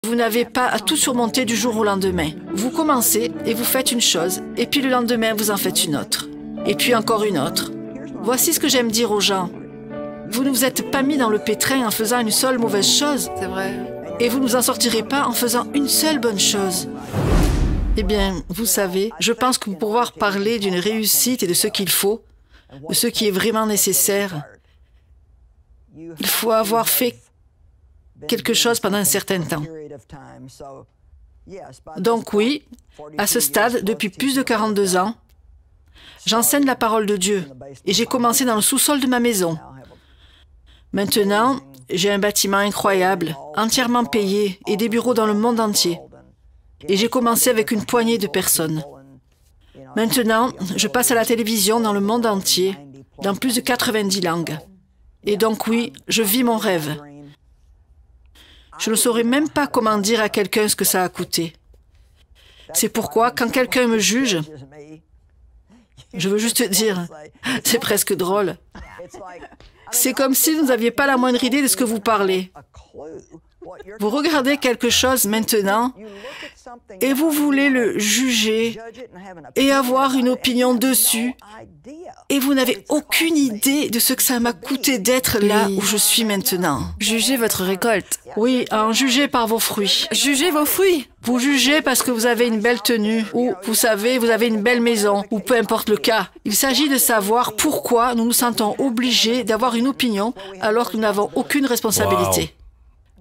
Vous n'avez pas à tout surmonter du jour au lendemain. Vous commencez et vous faites une chose, et puis le lendemain, vous en faites une autre. Et puis encore une autre. Voici ce que j'aime dire aux gens. Vous ne vous êtes pas mis dans le pétrin en faisant une seule mauvaise chose. C'est vrai. Et vous ne vous en sortirez pas en faisant une seule bonne chose. Eh bien, vous savez, je pense que pour pouvoir parler d'une réussite et de ce qu'il faut, de ce qui est vraiment nécessaire, il faut avoir fait quelque chose pendant un certain temps. Donc oui, à ce stade, depuis plus de 42 ans, j'enseigne la parole de Dieu et j'ai commencé dans le sous-sol de ma maison. Maintenant, j'ai un bâtiment incroyable, entièrement payé et des bureaux dans le monde entier. Et j'ai commencé avec une poignée de personnes. Maintenant, je passe à la télévision dans le monde entier, dans plus de 90 langues. Et donc oui, je vis mon rêve. Je ne saurais même pas comment dire à quelqu'un ce que ça a coûté. C'est pourquoi, quand quelqu'un me juge, je veux juste dire, c'est presque drôle. C'est comme si vous n'aviez pas la moindre idée de ce que vous parlez. Vous regardez quelque chose maintenant et vous voulez le juger et avoir une opinion dessus et vous n'avez aucune idée de ce que ça m'a coûté d'être là où je suis maintenant. Jugez votre récolte. Oui, en juger par vos fruits. Jugez vos fruits. Vous jugez parce que vous avez une belle tenue, ou, vous savez, vous avez une belle maison, ou peu importe le cas. Il s'agit de savoir pourquoi nous nous sentons obligés d'avoir une opinion alors que nous n'avons aucune responsabilité. Wow.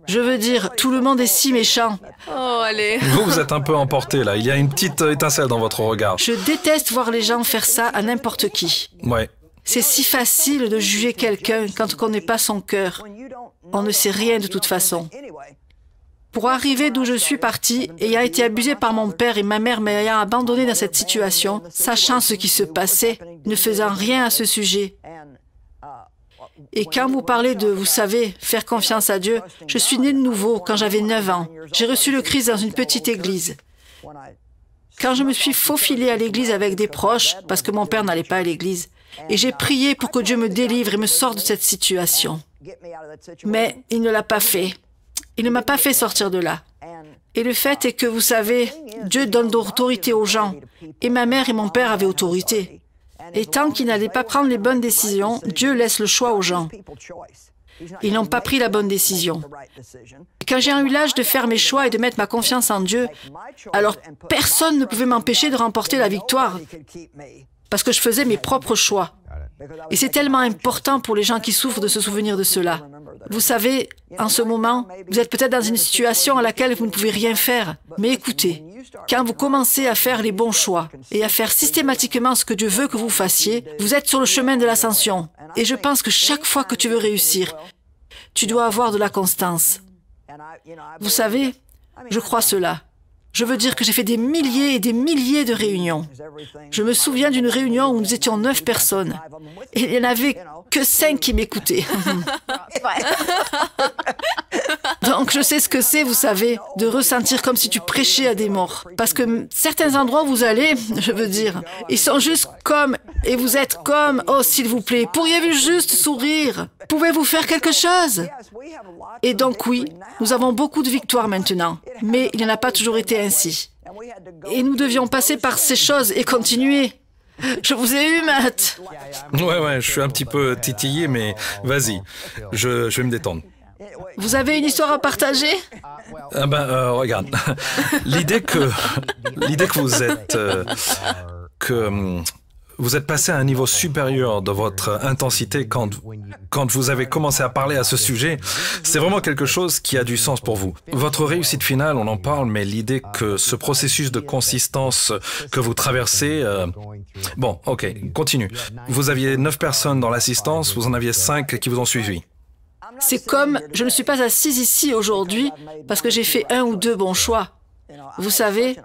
Je veux dire, tout le monde est si méchant. Oh, allez. Vous êtes un peu emporté là, il y a une petite étincelle dans votre regard. Je déteste voir les gens faire ça à n'importe qui. Ouais. C'est si facile de juger quelqu'un quand on ne connaît pas son cœur. On ne sait rien de toute façon. Pour arriver d'où je suis partie, ayant été abusée par mon père et ma mère m'ayant abandonnée dans cette situation, sachant ce qui se passait, ne faisant rien à ce sujet. Et quand vous parlez de, vous savez, faire confiance à Dieu, je suis née de nouveau quand j'avais 9 ans. J'ai reçu le Christ dans une petite église. Quand je me suis faufilée à l'église avec des proches, parce que mon père n'allait pas à l'église, et j'ai prié pour que Dieu me délivre et me sorte de cette situation. Mais il ne l'a pas fait. Il ne m'a pas fait sortir de là. Et le fait est que, vous savez, Dieu donne de l'autorité aux gens. Et ma mère et mon père avaient autorité. Et tant qu'ils n'allaient pas prendre les bonnes décisions, Dieu laisse le choix aux gens. Ils n'ont pas pris la bonne décision. Quand j'ai eu l'âge de faire mes choix et de mettre ma confiance en Dieu, alors personne ne pouvait m'empêcher de remporter la victoire, parce que je faisais mes propres choix. Et c'est tellement important pour les gens qui souffrent de se souvenir de cela. Vous savez, en ce moment, vous êtes peut-être dans une situation à laquelle vous ne pouvez rien faire. Mais écoutez, quand vous commencez à faire les bons choix et à faire systématiquement ce que Dieu veut que vous fassiez, vous êtes sur le chemin de l'ascension. Et je pense que chaque fois que tu veux réussir, tu dois avoir de la constance. Vous savez, je crois cela. Je veux dire que j'ai fait des milliers et des milliers de réunions. Je me souviens d'une réunion où nous étions 9 personnes. Et il n'y en avait que 5 qui m'écoutaient. Donc je sais ce que c'est, vous savez, de ressentir comme si tu prêchais à des morts. Parce que certains endroits où vous allez, je veux dire, ils sont juste comme, et vous êtes comme, oh s'il vous plaît, pourriez-vous juste sourire? Pouvez-vous faire quelque chose? Et donc oui, nous avons beaucoup de victoires maintenant, mais il n'y en a pas toujours été ainsi. Et nous devions passer par ces choses et continuer. Je vous ai eu, Matt. Ouais, je suis un petit peu titillé, mais vas-y, je vais me détendre. Vous avez une histoire à partager? Ah ben, regarde, l'idée que vous êtes... Vous êtes passé à un niveau supérieur de votre intensité quand vous avez commencé à parler à ce sujet. C'est vraiment quelque chose qui a du sens pour vous. Votre réussite finale, on en parle, mais l'idée que ce processus de consistance que vous traversez... Bon, ok, continue. Vous aviez 9 personnes dans l'assistance, vous en aviez 5 qui vous ont suivi. C'est comme, je ne suis pas assise ici aujourd'hui parce que j'ai fait 1 ou 2 bons choix. Vous savez,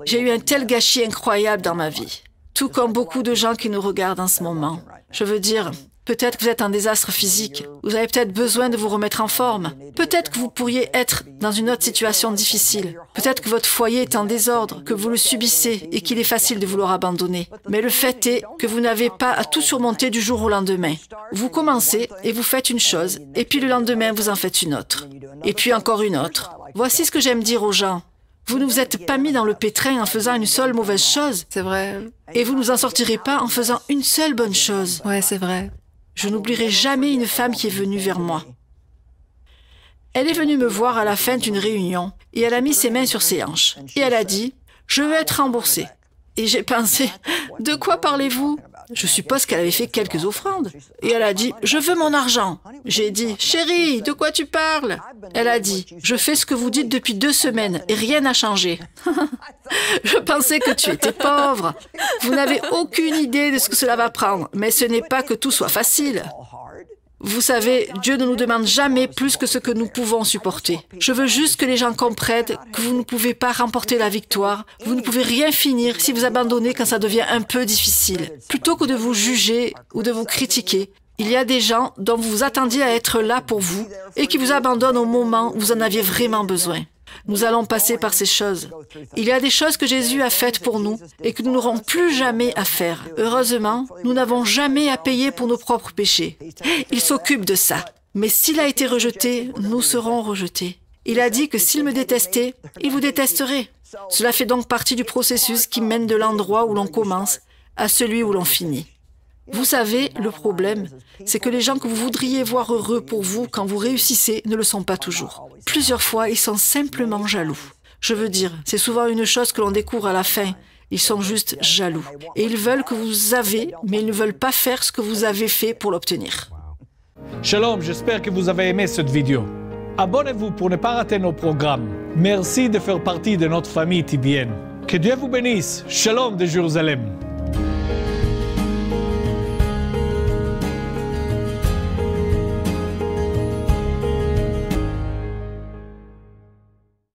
j'ai eu un tel gâchis incroyable dans ma vie. Tout comme beaucoup de gens qui nous regardent en ce moment. Je veux dire, peut-être que vous êtes un désastre physique. Vous avez peut-être besoin de vous remettre en forme. Peut-être que vous pourriez être dans une autre situation difficile. Peut-être que votre foyer est en désordre, que vous le subissez et qu'il est facile de vouloir abandonner. Mais le fait est que vous n'avez pas à tout surmonter du jour au lendemain. Vous commencez et vous faites une chose, et puis le lendemain, vous en faites une autre. Et puis encore une autre. Voici ce que j'aime dire aux gens. Vous ne vous êtes pas mis dans le pétrin en faisant une seule mauvaise chose. C'est vrai. Et vous ne vous en sortirez pas en faisant une seule bonne chose. Ouais, c'est vrai. Je n'oublierai jamais une femme qui est venue vers moi. Elle est venue me voir à la fin d'une réunion et elle a mis ses mains sur ses hanches. Et elle a dit, « Je veux être remboursée. » Et j'ai pensé, « De quoi parlez-vous » Je suppose qu'elle avait fait quelques offrandes. Et elle a dit, « Je veux mon argent. » J'ai dit, « Chérie, de quoi tu parles ?» Elle a dit, « Je fais ce que vous dites depuis 2 semaines et rien n'a changé. » Je pensais que tu étais pauvre. Vous n'avez aucune idée de ce que cela va prendre, mais ce n'est pas que tout soit facile. Vous savez, Dieu ne nous demande jamais plus que ce que nous pouvons supporter. Je veux juste que les gens comprennent que vous ne pouvez pas remporter la victoire, vous ne pouvez rien finir si vous abandonnez quand ça devient un peu difficile. Plutôt que de vous juger ou de vous critiquer, il y a des gens dont vous vous attendiez à être là pour vous et qui vous abandonnent au moment où vous en aviez vraiment besoin. Nous allons passer par ces choses. Il y a des choses que Jésus a faites pour nous et que nous n'aurons plus jamais à faire. Heureusement, nous n'avons jamais à payer pour nos propres péchés. Il s'occupe de ça. Mais s'il a été rejeté, nous serons rejetés. Il a dit que s'il me détestait, il vous détesterait. Cela fait donc partie du processus qui mène de l'endroit où l'on commence à celui où l'on finit. Vous savez, le problème, c'est que les gens que vous voudriez voir heureux pour vous quand vous réussissez ne le sont pas toujours. Plusieurs fois, ils sont simplement jaloux. Je veux dire, c'est souvent une chose que l'on découvre à la fin. Ils sont juste jaloux. Et ils veulent que vous avez, mais ils ne veulent pas faire ce que vous avez fait pour l'obtenir. Shalom, j'espère que vous avez aimé cette vidéo. Abonnez-vous pour ne pas rater nos programmes. Merci de faire partie de notre famille TBN. Que Dieu vous bénisse. Shalom de Jérusalem.